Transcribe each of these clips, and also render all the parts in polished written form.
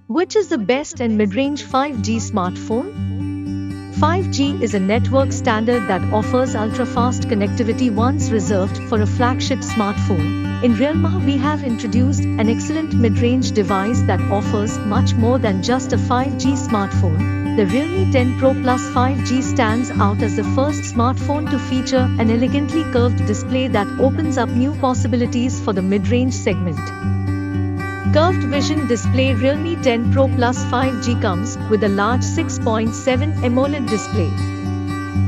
Which is the best and mid-range 5G smartphone? 5G is a network standard that offers ultra-fast connectivity once reserved for a flagship smartphone. In Realme, we have introduced an excellent mid-range device that offers much more than just a 5G smartphone. The Realme 10 Pro Plus 5G stands out as the first smartphone to feature an elegantly curved display that opens up new possibilities for the mid-range segment. Curved Vision Display Realme 10 Pro Plus 5G comes with a large 6.7 AMOLED display.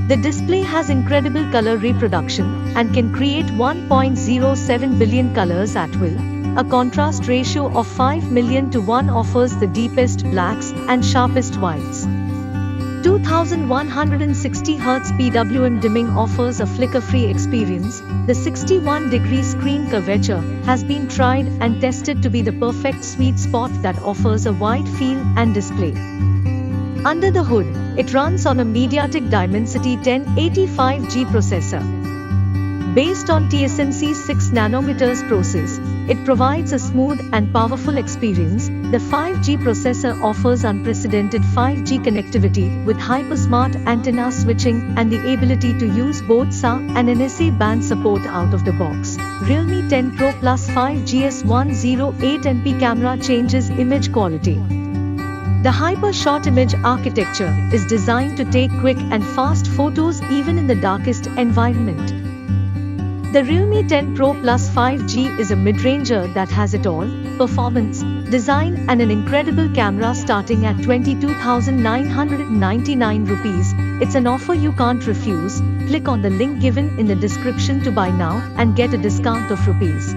The display has incredible color reproduction and can create 1.07 billion colors at will. A contrast ratio of 5 million to 1 offers the deepest blacks and sharpest whites. 2160Hz PWM dimming offers a flicker-free experience. The 61-degree screen curvature has been tried and tested to be the perfect sweet spot that offers a wide feel and display. Under the hood, it runs on a MediaTek Dimensity 1080 processor. Based on TSMC's 6nm process, it provides a smooth and powerful experience. The 5G processor offers unprecedented 5G connectivity with hyper-smart antenna switching and the ability to use both SA and NSA band support out of the box. Realme 10 Pro Plus 5G's 108MP camera changes image quality. The Hyper-Shot Image architecture is designed to take quick and fast photos even in the darkest environment. The Realme 10 Pro Plus 5G is a mid-ranger that has it all: performance, design and an incredible camera starting at 22,999 rupees. It's an offer you can't refuse. Click on the link given in the description to buy now and get a discount of Rs.